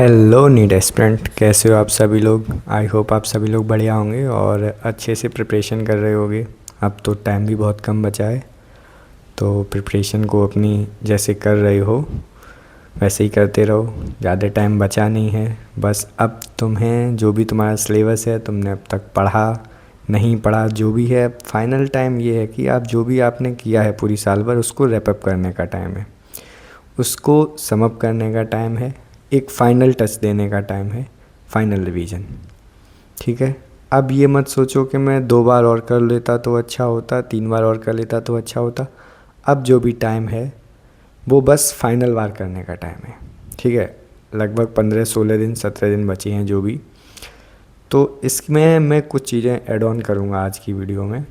Hello NEET aspirant, कैसे हो आप सभी लोग। आई होप आप सभी लोग बढ़िया होंगे और अच्छे से प्रिपरेशन कर रहे होंगे। अब तो टाइम भी बहुत कम बचा है, तो प्रिपरेशन को अपनी जैसे कर रहे हो वैसे ही करते रहो। ज़्यादा टाइम बचा नहीं है। बस अब तुम्हें जो भी तुम्हारा सिलेबस है तुमने अब तक पढ़ा नहीं पढ़ा जो भी है, फाइनल टाइम ये है कि आप जो भी आपने किया है पूरी साल भर उसको रैपअप करने का टाइम है, उसको सम अप करने का टाइम है, एक फ़ाइनल टच देने का टाइम है, फाइनल रिवीजन। ठीक है। अब ये मत सोचो कि मैं 2 बार और कर लेता तो अच्छा होता, 3 बार और कर लेता तो अच्छा होता। अब जो भी टाइम है वो बस फाइनल बार करने का टाइम है। ठीक है। लगभग 15-16 दिन 17 दिन बचे हैं जो भी। तो इसमें मैं कुछ चीज़ें ऐड ऑन करूँगा आज की वीडियो में।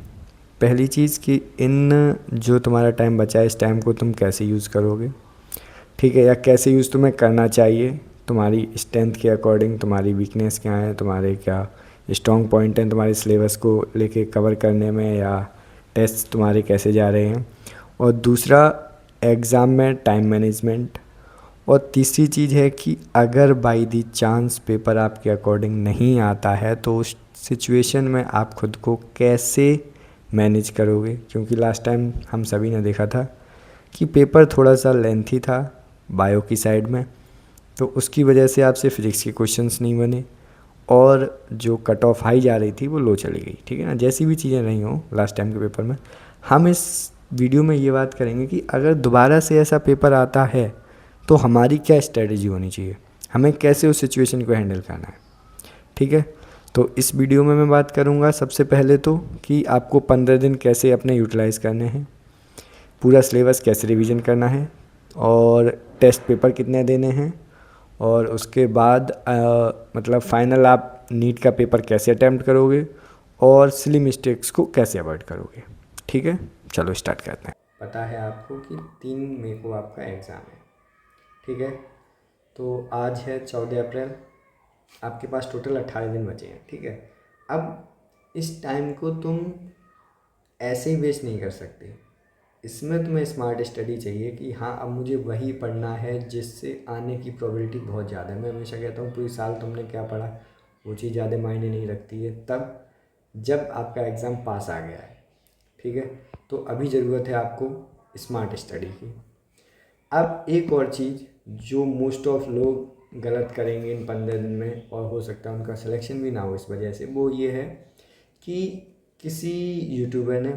पहली चीज़ कि इन जो तुम्हारा टाइम बचा है इस टाइम को तुम कैसे यूज़ करोगे। ठीक है, या कैसे यूज़ तुम्हें करना चाहिए तुम्हारी स्ट्रेंथ के अकॉर्डिंग, तुम्हारी वीकनेस क्या है, तुम्हारे क्या स्ट्रॉन्ग पॉइंट हैं तुम्हारे सिलेबस को लेके कवर करने में, या टेस्ट तुम्हारे कैसे जा रहे हैं। और दूसरा, एग्ज़ाम में टाइम मैनेजमेंट। और तीसरी चीज़ है कि अगर बाई दी चांस पेपर आपके अकॉर्डिंग नहीं आता है तो उस सिचुएशन में आप खुद को कैसे मैनेज करोगे, क्योंकि लास्ट टाइम हम सभी ने देखा था कि पेपर थोड़ा सा लेंथी था बायो की साइड में, तो उसकी वजह से आपसे फिज़िक्स के क्वेश्चंस नहीं बने और जो कट ऑफ हाई जा रही थी वो लो चली गई। ठीक है ना। जैसी भी चीज़ें रही हों लास्ट टाइम के पेपर में, हम इस वीडियो में ये बात करेंगे कि अगर दोबारा से ऐसा पेपर आता है तो हमारी क्या स्ट्रेटजी होनी चाहिए, हमें कैसे उस सिचुएशन को हैंडल करना है। ठीक है। तो इस वीडियो में मैं बात करूँगा सबसे पहले तो कि आपको 15 दिन कैसे अपने यूटिलाइज़ करने हैं, पूरा सिलेबस कैसे रिवीजन करना है, और टेस्ट पेपर कितने देने हैं, और उसके बाद मतलब फाइनल आप नीट का पेपर कैसे अटैम्प्ट करोगे, और सिली मिस्टेक्स को कैसे अवॉइड करोगे। ठीक है, चलो स्टार्ट करते हैं। पता है आपको कि 3 मई को आपका एग्ज़ाम है। ठीक है। तो आज है 14 अप्रैल, आपके पास टोटल 18 दिन बचे हैं। ठीक है। अब इस टाइम को तुम ऐसे ही वेस्ट नहीं कर सकते। इसमें तुम्हें स्मार्ट स्टडी चाहिए कि हाँ अब मुझे वही पढ़ना है जिससे आने की प्रोबेबिलिटी बहुत ज़्यादा है। मैं हमेशा कहता हूँ पूरी साल तुमने क्या पढ़ा वो चीज़ ज़्यादा मायने नहीं रखती है तब जब आपका एग्ज़ाम पास आ गया है। ठीक है। तो अभी ज़रूरत है आपको स्मार्ट स्टडी की। अब एक और चीज़ जो मोस्ट ऑफ लोग गलत करेंगे इन 15 दिन में, और हो सकता है उनका सिलेक्शन भी ना हो इस वजह से, वो ये है कि किसी यूट्यूबर ने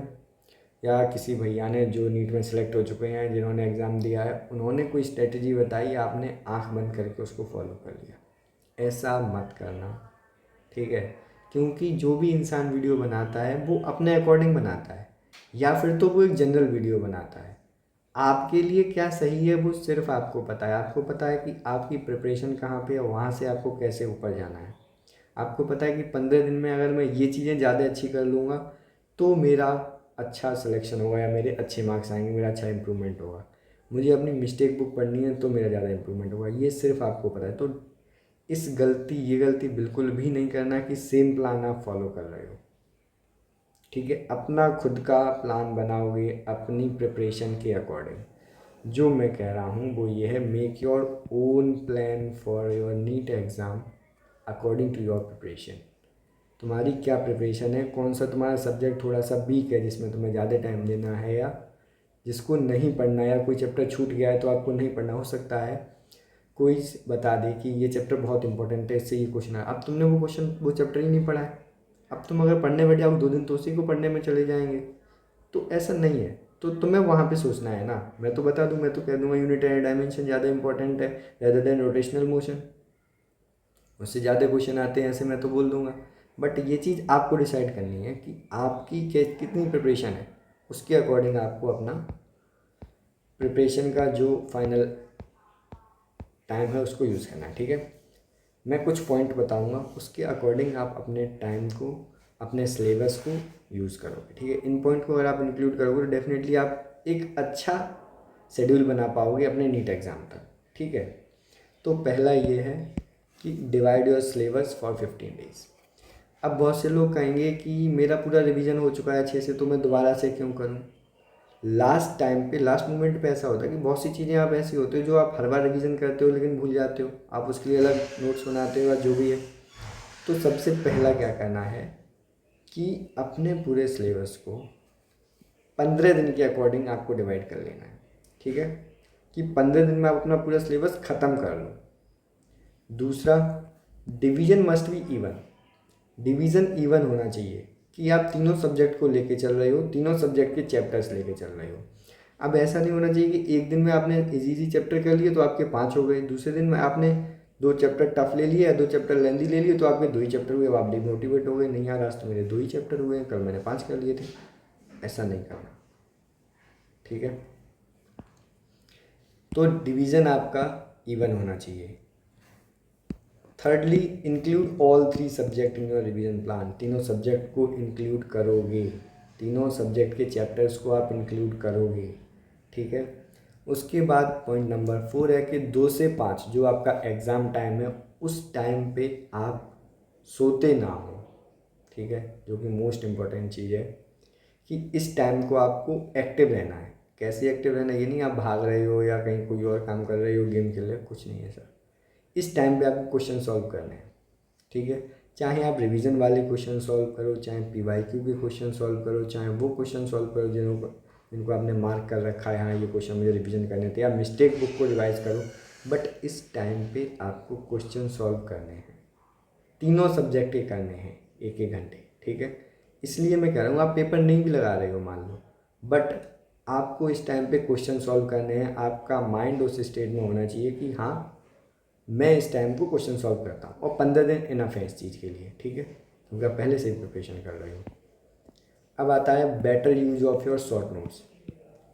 या किसी भैया ने जो नीट में सेलेक्ट हो चुके हैं, जिन्होंने एग्ज़ाम दिया है, उन्होंने कोई स्ट्रेटजी बताई, आपने आंख बंद करके उसको फॉलो कर लिया। ऐसा मत करना। ठीक है। क्योंकि जो भी इंसान वीडियो बनाता है वो अपने अकॉर्डिंग बनाता है, या फिर तो वो एक जनरल वीडियो बनाता है। आपके लिए क्या सही है वो सिर्फ आपको पता है। आपको पता है कि आपकी प्रिपरेशन कहाँ पे है, वहाँ से आपको कैसे ऊपर जाना है। आपको पता है कि 15 दिन में अगर मैं ये चीज़ें ज़्यादा अच्छी कर लूँगा तो मेरा अच्छा सिलेक्शन होगा, या मेरे अच्छे मार्क्स आएंगे, मेरा अच्छा इंप्रूवमेंट होगा। मुझे अपनी मिस्टेक बुक पढ़नी है तो मेरा ज़्यादा इंप्रूवमेंट होगा। ये सिर्फ आपको पता है। तो ये गलती बिल्कुल भी नहीं करना कि सेम प्लान आप फॉलो कर रहे हो। ठीक है। अपना खुद का प्लान बनाओगे अपनी प्रिपरेशन के अकॉर्डिंग। जो मैं कह रहा हूँ वो ये है, make your own plan for your NEET exam according to your preparation. तुम्हारी क्या प्रिपरेशन है, कौन सा तुम्हारा सब्जेक्ट थोड़ा सा वीक है जिसमें तुम्हें ज़्यादा टाइम देना है, या जिसको नहीं पढ़ना है, या कोई चैप्टर छूट गया है तो आपको नहीं पढ़ना। हो सकता है कोई बता दे कि ये चैप्टर बहुत इंपॉर्टेंट है, इससे ये क्वेश्चन है, अब तुमने वो चैप्टर ही नहीं पढ़ा है। अब तुम अगर पढ़ने बैठ जाओ 2 दिन तो उसी को पढ़ने में चले जाएंगे। तो ऐसा नहीं है। तो तुम्हें वहाँ पे सोचना है ना। मैं तो बता दूँ, मैं तो कह दूँगा यूनिट एंड डायमेंशन ज़्यादा इंपॉर्टेंट है रेदर देन रोटेशनल मोशन। उससे ज़्यादा क्वेश्चन आते हैं ऐसे, मैं तो बोल दूंगा। बट ये चीज़ आपको डिसाइड करनी है कि आपकी कितनी प्रिपरेशन है, उसके अकॉर्डिंग आपको अपना प्रिपरेशन का जो फाइनल टाइम है उसको यूज़ करना है। ठीक है। मैं कुछ पॉइंट बताऊंगा, उसके अकॉर्डिंग आप अपने टाइम को, अपने सिलेबस को यूज़ करोगे। ठीक है। इन पॉइंट को अगर आप इंक्लूड करोगे तो डेफिनेटली आप एक अच्छा शेड्यूल बना पाओगे अपने नीट एग्ज़ाम तक। ठीक है। तो पहला ये है कि divide your syllabus for 15 days. अब बहुत से लोग कहेंगे कि मेरा पूरा रिवीजन हो चुका है अच्छे से तो मैं दोबारा से क्यों करूं। लास्ट टाइम पे, लास्ट मोमेंट पे ऐसा होता है कि बहुत सी चीज़ें आप ऐसी होती हो जो आप हर बार रिवीजन करते हो लेकिन भूल जाते हो, आप उसके लिए अलग नोट्स बनाते हो या जो भी है। तो सबसे पहला क्या करना है कि अपने पूरे सिलेबस को 15 दिन के अकॉर्डिंग आपको डिवाइड कर लेना है, ठीक है, कि 15 दिन में आप अपना पूरा सिलेबस ख़त्म कर लो। दूसरा, division must be even, division even होना चाहिए कि आप तीनों सब्जेक्ट को लेके चल रहे हो, तीनों सब्जेक्ट के चैप्टर्स लेके चल रहे हो। अब ऐसा नहीं होना चाहिए कि एक दिन में आपने इजी चैप्टर कर लिए तो आपके 5 हो गए, दूसरे दिन में आपने 2 चैप्टर टफ ले लिया, 2 चैप्टर लेंदी ले लिए तो आपके 2 ही चैप्टर हुए, अब आप डिमोटिवेट हो गए, नहीं यार आज तो मेरे 2 ही चैप्टर हुए हैं, कल मैंने 5 कर लिए थे। ऐसा नहीं करना, ठीक है। तो डिवीज़न आपका इवन होना चाहिए। Thirdly, include all 3 subject in your revision plan, तीनों सब्जेक्ट को इंक्लूड करोगे, तीनों सब्जेक्ट के चैप्टर्स को आप इंक्लूड करोगे, ठीक है। उसके बाद पॉइंट नंबर 4 है कि 2 से 5 जो आपका एग्ज़ाम टाइम है उस टाइम पे आप सोते ना हो, ठीक है, जो कि मोस्ट इम्पॉर्टेंट चीज़ है कि इस टाइम को आपको एक्टिव रहना है। कैसे एक्टिव रहना है, ये नहीं आप भाग रहे हो या कहीं कोई और काम कर रहे हो, गेम खेल रहे हो, कुछ नहीं है सर। इस टाइम पे आपको क्वेश्चन सॉल्व करने हैं, ठीक है। चाहे आप रिवीजन वाले क्वेश्चन सॉल्व करो, चाहे पीवाईक्यू के क्वेश्चन सॉल्व करो, चाहे वो क्वेश्चन सॉल्व करो जिनको आपने मार्क कर रखा है, हाँ ये क्वेश्चन मुझे रिवीजन करने थे, या मिस्टेक बुक को रिवाइज करो, बट इस टाइम पे आपको क्वेश्चन सॉल्व करने हैं, तीनों सब्जेक्ट के करने हैं 1-1 घंटे, ठीक है। इसलिए मैं कह रहा हूँ आप पेपर नहीं भी लगा रहे हो मान लो, बट आपको इस टाइम पे क्वेश्चन सॉल्व करने हैं, आपका माइंड उस स्टेट में होना चाहिए कि हाँ मैं इस टाइम को क्वेश्चन सॉल्व करता हूँ, और 15 दिन इनफ है इस चीज़ के लिए, ठीक है, क्योंकि आप पहले से ही प्रिपरेशन कर रहे हो। अब आता है better use of your short notes.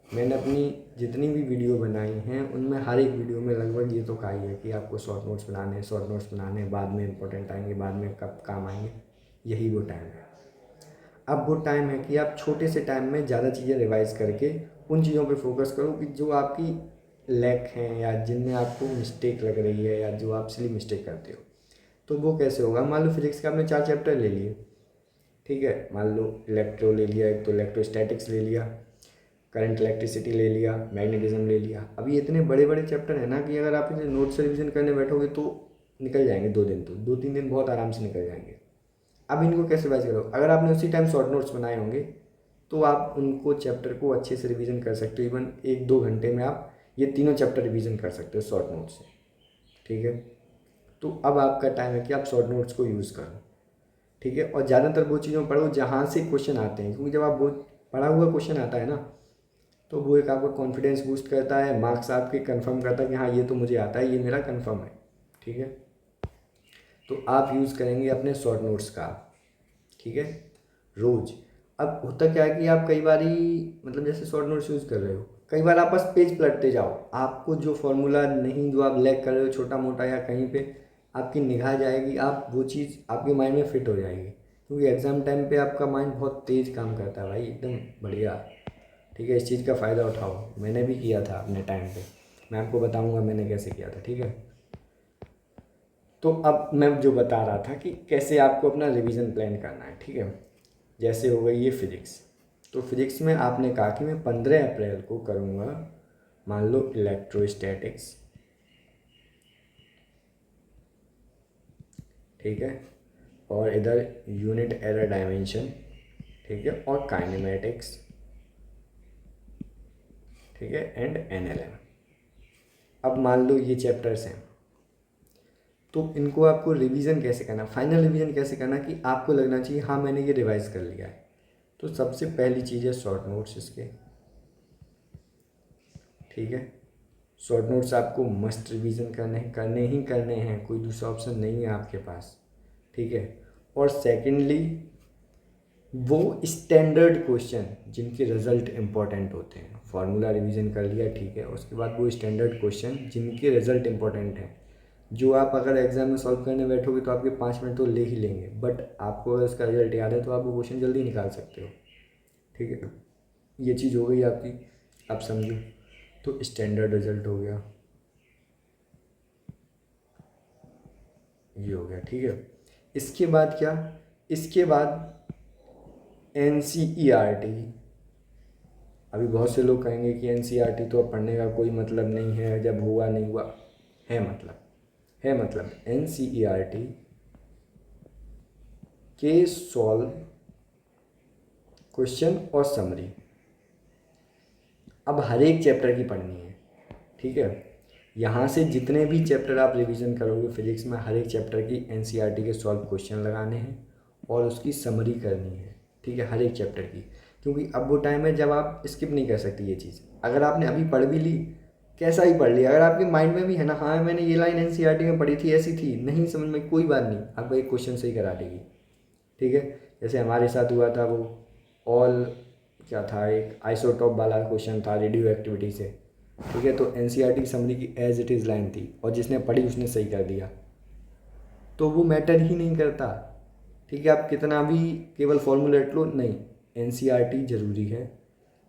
मैंने अपनी जितनी भी वीडियो बनाई हैं उनमें हर एक वीडियो में लगभग ये तो कहा ही है कि आपको शॉर्ट नोट्स बनाने हैं, शॉर्ट नोट्स बनाने हैं, बाद में इंपॉर्टेंट आएंगे, बाद में कब काम आएंगे, यही वो टाइम है। अब वो टाइम है कि आप छोटे से टाइम में ज़्यादा चीज़ें रिवाइज करके उन चीज़ों पे फोकस करो कि जो आपकी लैक हैं या जिनमें आपको मिस्टेक लग रही है या जो आप सिली मिस्टेक करते हो। तो वो कैसे होगा, मान लो फिजिक्स के आपने 4 चैप्टर ले लिए, ठीक है, मान लो इलेक्ट्रो ले लिया, एक तो इलेक्ट्रोस्टैटिक्स ले लिया, करंट इलेक्ट्रिसिटी ले लिया, मैग्नेटिज्म ले लिया। अभी इतने बड़े बड़े चैप्टर हैं ना कि अगर आप इन्हें नोट से रिविजन करने बैठोगे तो निकल जाएंगे 2 दिन, तो 2-3 दिन बहुत आराम से निकल जाएंगे। अब इनको कैसे रिवाइज करो, अगर आपने उसी टाइम शॉर्ट नोट्स बनाए होंगे तो आप उनको चैप्टर को अच्छे से रिवीजन कर सकते हो, इवन 1-2 घंटे में आप ये तीनों चैप्टर रिवीजन कर सकते हो शॉर्ट नोट्स से, ठीक है। तो अब आपका टाइम है कि आप शॉर्ट नोट्स को यूज़ करो, ठीक है, और ज़्यादातर वो चीज़ों पढ़ो जहाँ से क्वेश्चन आते हैं, क्योंकि जब आप वो पढ़ा हुआ क्वेश्चन आता है ना तो वो एक आपका कॉन्फिडेंस बूस्ट करता है, मार्क्स आपके कंफर्म करता है कि हाँ ये तो मुझे आता है, ये मेरा कंफर्म है, ठीक है। तो आप यूज़ करेंगे अपने शॉर्ट नोट्स का, ठीक है, रोज़। अब होता क्या है कि आप कई बार मतलब जैसे शॉर्ट नोट्स यूज़ कर रहे हो, कई बार आप बस पेज पलटते जाओ, आपको जो फॉर्मूला नहीं जो आप लैग कर रहे हो छोटा मोटा या कहीं पे आपकी निगाह जाएगी, आप वो चीज़ आपके माइंड में फिट हो जाएगी, क्योंकि एग्ज़ाम टाइम पे आपका माइंड बहुत तेज़ काम करता है भाई, एकदम बढ़िया, ठीक है। इस चीज़ का फ़ायदा उठाओ, मैंने भी किया था अपने टाइम पे, मैं आपको बताऊँगा मैंने कैसे किया था, ठीक है। तो अब मैं जो बता रहा था कि कैसे आपको अपना रिवीजन प्लान करना है, ठीक है। जैसे हो गई ये फिज़िक्स, तो फिज़िक्स में आपने कहा कि मैं 15 अप्रैल को करूँगा मान लो इलेक्ट्रोस्टैटिक्स, ठीक है, और इधर यूनिट एरर डायमेंशन, ठीक है, और काइनेमेटिक्स, ठीक है, एंड एनएलएम। अब मान लो ये चैप्टर्स हैं, तो इनको आपको रिवीजन कैसे करना, फाइनल रिवीजन कैसे करना कि आपको लगना चाहिए हाँ मैंने ये रिवाइज कर लिया है। तो सबसे पहली चीज़ है शॉर्ट नोट्स इसके, ठीक है। शॉर्ट नोट्स आपको मस्ट रिवीजन करने हैं, कोई दूसरा ऑप्शन नहीं है आपके पास, ठीक है। और सेकेंडली वो स्टैंडर्ड क्वेश्चन जिनके रिजल्ट इंपॉर्टेंट होते हैं, फार्मूला रिवीजन कर लिया, ठीक है, उसके बाद वो स्टैंडर्ड क्वेश्चन जिनके रिजल्ट इंपॉर्टेंट हैं, जो आप अगर एग्जाम में सॉल्व करने बैठोगे तो आपके 5 मिनट तो ले ही लेंगे, बट आपको अगर उसका रिजल्ट याद है तो आप वो क्वेश्चन जल्दी निकाल सकते हो, ठीक है। ये चीज़ हो गई आपकी, आप समझो, तो स्टैंडर्ड रिजल्ट हो गया, ये हो गया, ठीक है। इसके बाद क्या, इसके बाद N C E R T, अभी बहुत से लोग कहेंगे कि एनसीईआरटी तो अब पढ़ने का कोई मतलब नहीं है, जब हुआ नहीं हुआ। है मतलब एनसीईआरटी के सॉल्व क्वेश्चन और समरी अब हर एक चैप्टर की पढ़नी है, ठीक है। यहाँ से जितने भी चैप्टर आप रिवीजन करोगे फिजिक्स में, हर एक चैप्टर की एनसीईआरटी के सॉल्व क्वेश्चन लगाने हैं और उसकी समरी करनी है, ठीक है, हर एक चैप्टर की। क्योंकि अब वो टाइम है जब आप स्किप नहीं कर सकती ये चीज़। अगर आपने अभी पढ़ भी ली, कैसा ही पढ़ लिया, अगर आपके माइंड में भी है ना, हाँ मैंने ये लाइन एनसीईआरटी में पढ़ी थी, ऐसी थी, नहीं समझ में, कोई बात नहीं, आपको एक क्वेश्चन सही करा देगी, ठीक है। जैसे हमारे साथ हुआ था वो ऑल क्या था, एक आइसोटॉप वाला क्वेश्चन था रेडियो एक्टिविटी से, ठीक है। तो एनसीईआरटी की समरी की एज इट इज़ लाइन थी और जिसने पढ़ी उसने सही कर दिया, तो वो मैटर ही नहीं करता, ठीक है। आप कितना भी केवल फॉर्मूलेट लो, नहीं, एनसीईआरटी ज़रूरी है।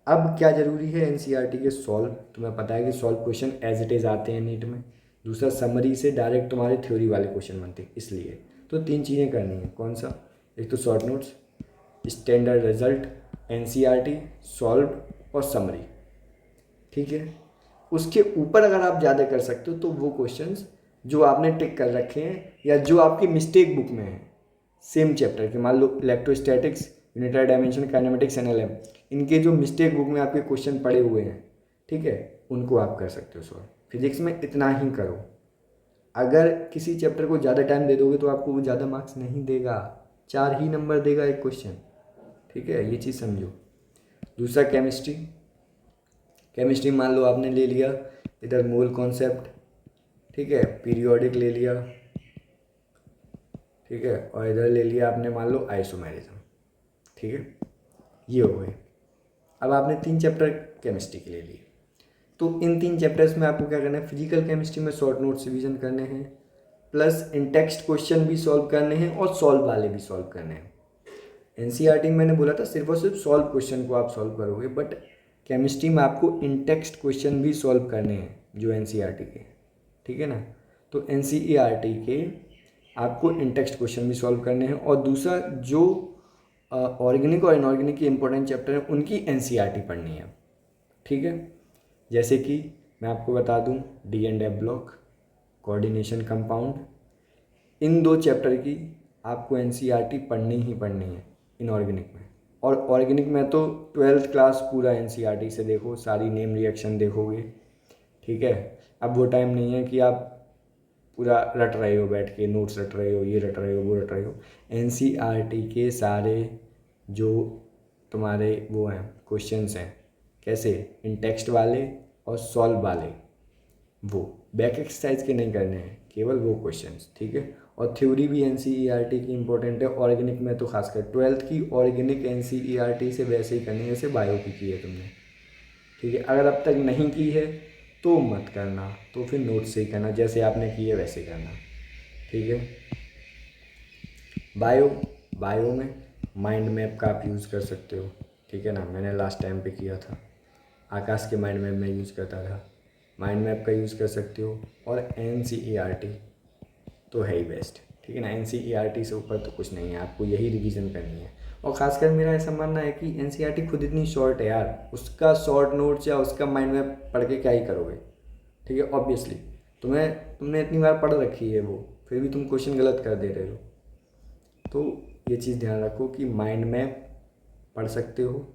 अब क्या ज़रूरी है, एनसीईआरटी के सॉल्व, तुम्हें पता है कि solve question as it is आते हैं नीट में। दूसरा, समरी से डायरेक्ट तुम्हारे थ्योरी वाले क्वेश्चन बनते हैं, इसलिए तो 3 चीज़ें करनी है। कौन सा? एक तो short notes, standard result, NCERT, solve और समरी, ठीक है। उसके ऊपर अगर आप ज़्यादा कर सकते हो तो वो क्वेश्चंस जो आपने टिक कर रखे हैं या जो आपकी मिस्टेक बुक में है सेम चैप्टर के, मान लो electrostatics, unitary dimension, kinematics, NLM, इनके जो मिस्टेक बुक में आपके क्वेश्चन पड़े हुए हैं, ठीक है, उनको आप कर सकते हो सॉल्व। फिजिक्स में इतना ही करो। अगर किसी चैप्टर को ज़्यादा टाइम दे दोगे तो आपको वो ज़्यादा मार्क्स नहीं देगा, 4 ही नंबर देगा एक क्वेश्चन, ठीक है, ये चीज़ समझो। दूसरा, केमिस्ट्री मान लो आपने ले लिया इधर मोल कॉन्सेप्ट, ठीक है, पीरियोडिक ले लिया, ठीक है, और इधर ले लिया आपने मान लो आइसोमेरिज्म, ठीक है, ये हो गए। अब आपने 3 चैप्टर केमिस्ट्री के ले लिए, तो इन 3 चैप्टर्स में आपको क्या करना है, फिजिकल केमिस्ट्री में शॉर्ट नोट्स रिवीजन करने हैं, प्लस इन टेक्स्ट क्वेश्चन भी सॉल्व करने हैं और सॉल्व वाले भी सॉल्व करने हैं। एनसीईआरटी में मैंने बोला था सिर्फ और सिर्फ सॉल्व क्वेश्चन को आप सॉल्व करोगे, बट केमिस्ट्री में आपको इन टेक्स्ट क्वेश्चन भी सॉल्व करने हैं जो एनसीईआरटी के, ठीक है ना। तो एनसीईआरटी के आपको इन टेक्स्ट क्वेश्चन भी सॉल्व करने हैं, और दूसरा जो ऑर्गेनिक और इनऑर्गेनिक के इंपॉर्टेंट चैप्टर हैं उनकी एनसीईआरटी पढ़नी है, ठीक है। जैसे कि मैं आपको बता दूं, D and F block, coordination compound, in 2 chapter की आपको एनसीईआरटी पढ़नी ही पढ़नी है इनऑर्गेनिक में। और ऑर्गेनिक में तो 12th क्लास पूरा एनसीईआरटी से देखो, सारी नेम रिएक्शन देखोगे, ठीक है। अब वो टाइम नहीं है कि आप पूरा रट रहे हो, बैठ के नोट्स रट रहे हो, ये रट रहे हो, वो रट रहे हो। एनसीईआरटी के सारे जो तुम्हारे वो हैं क्वेश्चंस हैं, कैसे, इन टेक्स्ट वाले और सॉल्व वाले, वो बैक एक्सरसाइज के नहीं करने हैं, केवल वो क्वेश्चंस, ठीक है। और थ्योरी भी एनसीईआरटी की इंपॉर्टेंट है, ऑर्गेनिक में तो खासकर 12th की ऑर्गेनिक एनसीईआरटी से वैसे ही करनी है जैसे बायो की है तुमने, ठीक है। अगर अब तक नहीं की है तो मत करना, तो फिर नोट से ही करना, जैसे आपने की है वैसे करना, ठीक है। बायो में माइंड मैप का आप यूज़ कर सकते हो, ठीक है ना, मैंने लास्ट टाइम पे किया था, आकाश के माइंड मैप में यूज़ करता था, माइंड मैप का यूज़ कर सकते हो। और एनसीईआरटी तो है ही बेस्ट, ठीक है ना, एनसीईआरटी से ऊपर तो कुछ नहीं है, आपको यही रिवीजन करनी है। और ख़ासकर मेरा ऐसा मानना है कि एनसीईआरटी खुद इतनी शॉर्ट है यार, उसका शॉर्ट नोट्स या उसका माइंड मैप पढ़ के क्या ही करोगे, ठीक है। ऑब्वियसली तुमने इतनी बार पढ़ रखी है वो, फिर भी तुम क्वेश्चन गलत कर दे रहे हो। तो ये चीज़ ध्यान रखो कि माइंड मैप पढ़ सकते हो,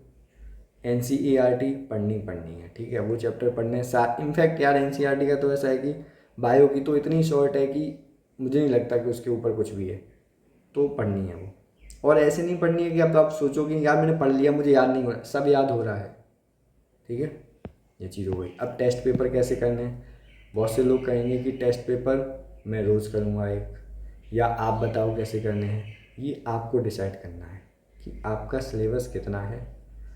एनसीईआरटी पढ़नी है, ठीक है, वो चैप्टर पढ़ने साथ। इनफैक्ट यार एनसीईआरटी का तो ऐसा है कि बायो की तो इतनी शॉर्ट है कि मुझे नहीं लगता कि उसके ऊपर कुछ भी है, तो पढ़नी है वो। और ऐसे नहीं पढ़नी है कि अब आप सोचो कि यार मैंने पढ़ लिया, मुझे याद नहीं हो रहा, सब याद हो रहा है, ठीक है, ये चीज़ हो गई। अब टेस्ट पेपर कैसे करने हैं, बहुत से लोग कहेंगे कि टेस्ट पेपर मैं रोज़ करूँगा एक, या आप बताओ कैसे करने हैं। ये आपको डिसाइड करना है कि आपका सिलेबस कितना है,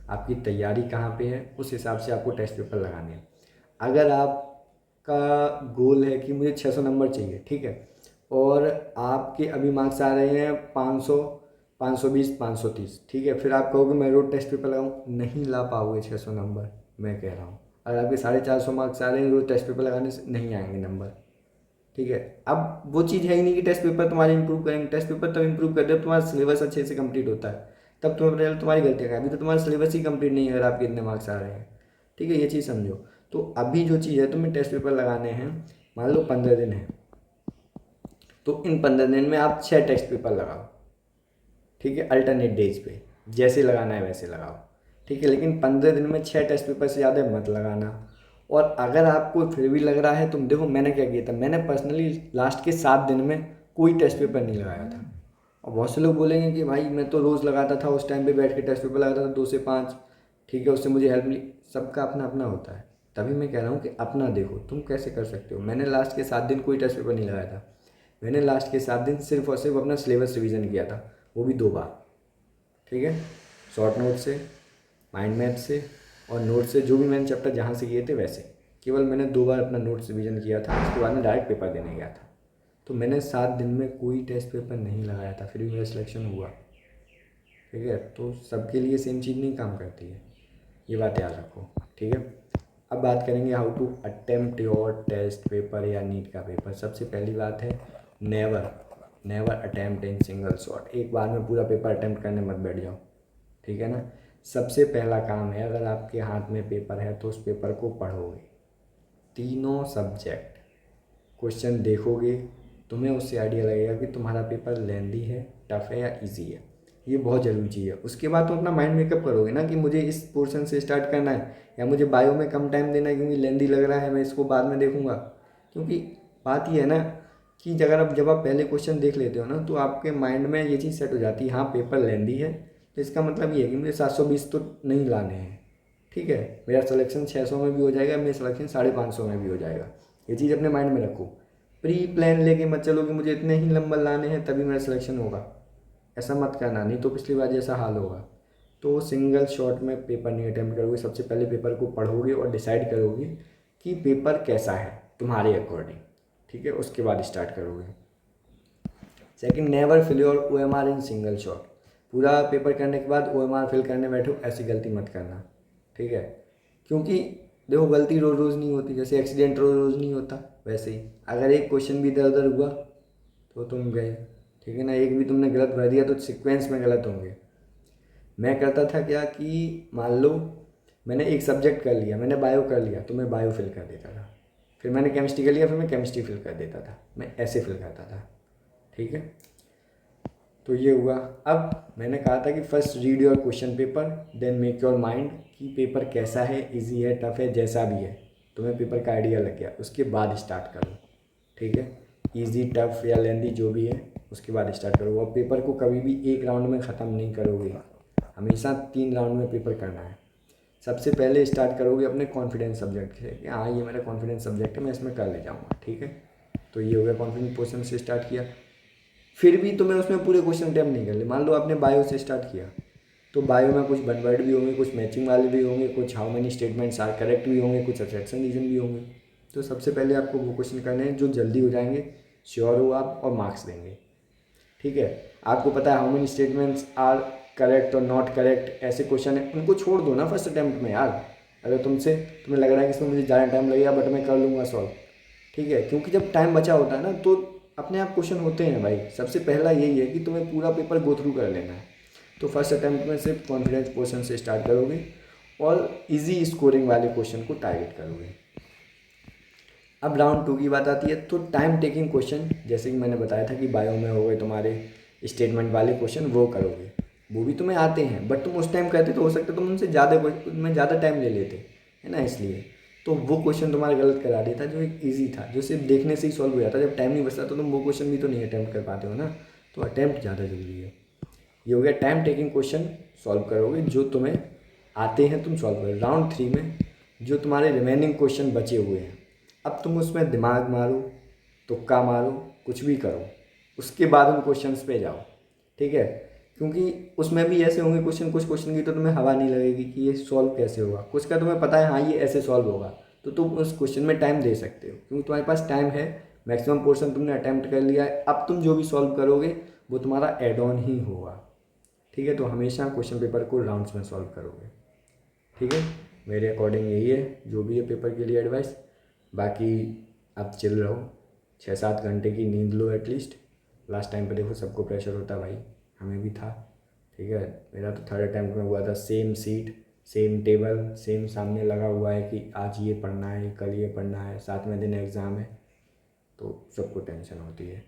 आपकी तैयारी कहाँ पे है, उस हिसाब से आपको टेस्ट पेपर लगाने हैं। अगर आपका गोल है कि मुझे 600 नंबर चाहिए, ठीक है, और आपके अभी मार्क्स आ रहे हैं 500, 520, 530, ठीक है, फिर आप कहोगे मैं रोज़ टेस्ट पेपर लगाऊँ, नहीं ला पाओगे 600 नंबर, मैं कह रहा हूँ। अगर आपके 450 मार्क्स आ रहे हैं, रोज़ टेस्ट पेपर लगाने से नहीं आएंगे नंबर, ठीक है। अब वो चीज़ है ही नहीं कि टेस्ट पेपर तुम्हारे इंप्रूव करेंगे, टेस्ट पेपर तब इंप्रूव करते हैं तुम्हारा सिलेबस अच्छे से कंप्लीट होता है। तब तुम्हें पता चला तुम्हारी गलतियाँ क्या है। अभी तो तुम्हारा सिलेबस ही कंप्लीट नहीं है अगर आपके इतने मार्क्स आ रहे हैं। ठीक है, ये चीज़ समझो। तो अभी जो चीज़ है, तुम्हें टेस्ट पेपर लगाने हैं, मान लो 15 दिन है, तो इन 15 दिन में आप 6 टेस्ट पेपर लगाओ। ठीक है, अल्टरनेट डेज पे जैसे लगाना है वैसे लगाओ। ठीक है, लेकिन 15 दिन में 6 टेस्ट पेपर से ज़्यादा मत लगाना। और अगर आपको फिर भी लग रहा है, तुम देखो मैंने क्या किया था, मैंने पर्सनली लास्ट के 7 दिन में कोई टेस्ट पेपर नहीं लगाया था। और बहुत से लोग बोलेंगे कि भाई मैं तो रोज़ लगाता था, उस टाइम पे बैठ के टेस्ट पेपर लगाता था 2 से 5। ठीक है, उससे मुझे हेल्प मिली। सबका अपना अपना होता है। तभी मैं कह रहा हूँ कि अपना देखो तुम कैसे कर सकते हो। मैंने लास्ट के 7 दिन कोई टेस्ट पेपर नहीं लगाया था। मैंने लास्ट के 7 दिन सिर्फ और सिर्फ अपना सिलेबस रिवीजन किया था, वो भी 2 बार। ठीक है, शॉर्ट नोट से, माइंड मैप से, और नोट से, जो भी मैंने चैप्टर जहाँ से किए थे वैसे। केवल मैंने 2 बार अपना नोट्स रिवीजन किया था, उसके बाद में डायरेक्ट पेपर देने गया था। तो मैंने 7 दिन में कोई टेस्ट पेपर नहीं लगाया था, फिर भी मेरा सिलेक्शन हुआ। ठीक है, तो सबके लिए सेम चीज़ नहीं काम करती है, ये बात याद रखो। ठीक है, अब बात करेंगे how to attempt your test paper या नीट का पेपर। सबसे पहली बात है, never never attempt in single shot. एक बार में पूरा पेपर अटेम्प्ट करने मत बैठ जाओ। ठीक है ना। सबसे पहला काम है, अगर आपके हाथ में पेपर है तो उस पेपर को पढ़ोगे, तीनों सब्जेक्ट क्वेश्चन देखोगे, तुम्हें उससे आइडिया लगेगा कि तुम्हारा पेपर लेंदी है, टफ है या इजी है। ये बहुत ज़रूरी चीज़ है। उसके बाद तुम अपना माइंड मेकअप करोगे ना कि मुझे इस पोर्शन से स्टार्ट करना है, या मुझे बायो में कम टाइम देना है क्योंकि लेंदी लग रहा है, मैं इसको बाद में देखूंगा। क्योंकि बात ये है ना कि अगर आप जब आप पहले क्वेश्चन देख लेते हो ना, तो आपके माइंड में ये चीज़ सेट हो जाती है, हाँ पेपर लेंदी है, तो इसका मतलब ये है कि मुझे 720 तो नहीं लाने हैं। ठीक है, मेरा सिलेक्शन 600 में भी हो जाएगा, मेरा सिलेक्शन 550 में भी हो जाएगा। ये चीज़ अपने माइंड में रखो। प्री प्लान लेके मत चलो कि मुझे इतने ही नंबर लाने हैं तभी मेरा सिलेक्शन होगा। ऐसा मत करना, नहीं तो पिछली बार जैसा हाल होगा। तो सिंगल शॉट में पेपर नहीं अटैम्प्ट करोगे, सबसे पहले पेपर को पढ़ोगे और डिसाइड करोगे कि पेपर कैसा है तुम्हारे अकॉर्डिंग। ठीक है, उसके बाद स्टार्ट करोगे। Second, never fill your OMR in single shot. पूरा पेपर करने के बाद OMR फिल करने बैठो, ऐसी गलती मत करना। ठीक है, क्योंकि देखो गलती रोज़ रोज़ नहीं होती, जैसे एक्सीडेंट रोज़ रोज़ नहीं होता, वैसे ही अगर एक क्वेश्चन भी इधर उधर हुआ तो तुम गए। ठीक है ना, एक भी तुमने गलत भर दिया तो सीक्वेंस में गलत होंगे। मैं करता था क्या कि मान लो मैंने एक सब्जेक्ट कर लिया, मैंने बायो कर लिया तो मैं बायो फिल कर देता था। फिर मैंने केमिस्ट्री कर लिया, फिर मैं केमिस्ट्री फिल कर देता था। मैं ऐसे फिल करता था। ठीक है, तो ये हुआ। अब मैंने कहा था कि first read your question paper, then make your mind कि पेपर कैसा है, इजी है, टफ है, जैसा भी है तुम्हें पेपर का आइडिया लग गया, उसके बाद स्टार्ट करो। ठीक है, इजी टफ या लेंदी जो भी है उसके बाद स्टार्ट करो। और पेपर को कभी भी एक राउंड में ख़त्म नहीं करोगे, हमेशा 3 राउंड में पेपर करना है। सबसे पहले स्टार्ट करोगे अपने कॉन्फिडेंस सब्जेक्ट से कि हाँ ये मेरा कॉन्फिडेंस सब्जेक्ट है, मैं इसमें कर ले जाऊँगा। ठीक है, तो ये हो गया, कॉन्फिडेंस पोर्शन से स्टार्ट किया। फिर भी तुम्हें उसमें पूरे क्वेश्चन अटैम्प्ट नहीं कर ले। मान लो आपने बायो से स्टार्ट किया, तो बायो में कुछ वन वर्ड भी होंगे, कुछ मैचिंग वाले भी होंगे, कुछ how many statements are correct भी होंगे, कुछ एक्सेप्शन रीजन भी होंगे। तो सबसे पहले आपको वो क्वेश्चन करने हैं जो जल्दी हो जाएंगे, श्योर हो आप, और मार्क्स देंगे। ठीक है, आपको पता है how many statements are correct और नॉट करेक्ट, ऐसे क्वेश्चन है, उनको छोड़ दो ना फर्स्ट अटैम्प्ट में यार। अगर तुम्हें लग रहा है कि इसमें मुझे ज़्यादा टाइम लगेगा बट मैं कर लूँगा सॉल्व। ठीक है, क्योंकि जब टाइम बचा होता है ना तो अपने आप क्वेश्चन होते हैं भाई। सबसे पहला यही है कि तुम्हें पूरा पेपर गो थ्रू कर लेना है। तो फर्स्ट अटैम्प्ट में सिर्फ कॉन्फिडेंस पोर्शन से स्टार्ट करोगे और इजी स्कोरिंग वाले क्वेश्चन को टारगेट करोगे। अब राउंड 2 की बात आती है, तो टाइम टेकिंग क्वेश्चन, जैसे कि मैंने बताया था कि बायो में हो गए तुम्हारे स्टेटमेंट वाले क्वेश्चन, वो करोगे। वो भी तुम्हें आते हैं बट तुम उस टाइम करते तो हो सकता है तुम उनसे ज़्यादा टाइम ले लेते, है ना, इसलिए तो वो क्वेश्चन तुम्हारा गलत करा देता जो एक ईजी था, जो सिर्फ देखने से ही सॉल्व हो जाता। जब टाइम नहीं बचता तो तुम वो क्वेश्चन भी तो नहीं अटैम्प्ट कर पाते हो ना। तो अटैम्प्ट ज़्यादा जरूरी है। ये हो गया टाइम टेकिंग क्वेश्चन सॉल्व करोगे जो तुम्हें आते हैं, तुम सॉल्व करो। राउंड 3 में जो तुम्हारे रिमेनिंग क्वेश्चन बचे हुए हैं, अब तुम उसमें दिमाग मारो, तुक्का मारो, कुछ भी करो, उसके बाद उन क्वेश्चंस पे जाओ। ठीक है, क्योंकि उसमें भी ऐसे होंगे क्वेश्चन, कुछ क्वेश्चन की तो तुम्हें हवा नहीं लगेगी कि ये सॉल्व कैसे होगा, कुछ का तुम्हें पता है हाँ ये ऐसे सॉल्व होगा, तो तुम उस क्वेश्चन में टाइम दे सकते हो क्योंकि तुम्हारे पास टाइम है। मैक्सिमम पोर्शन तुमने अटैम्प्ट कर लिया है, अब तुम जो भी सॉल्व करोगे वो तुम्हारा एड ऑन ही होगा। ठीक है, तो हमेशा क्वेश्चन पेपर को राउंड्स में सॉल्व करोगे। ठीक है, मेरे अकॉर्डिंग यही है जो भी है पेपर के लिए एडवाइस। बाकी आप चिल रहो, 6-7 घंटे की नींद लो एटलीस्ट। लास्ट टाइम पे देखो सबको प्रेशर होता भाई, हमें भी था। ठीक है। मेरा तो थर्ड अटैम्प्ट में हुआ था, same seat same table same सामने लगा हुआ है कि आज ये पढ़ना है, कल ये पढ़ना है, 7वें दिन एग्ज़ाम है, तो सबको टेंशन होती है।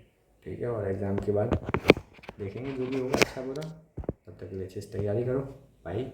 ठीक है, और एग्ज़ाम के बाद देखेंगे जो भी होगा अच्छा बुरा। तब तक के लिए अच्छे से तैयारी करो। बाय।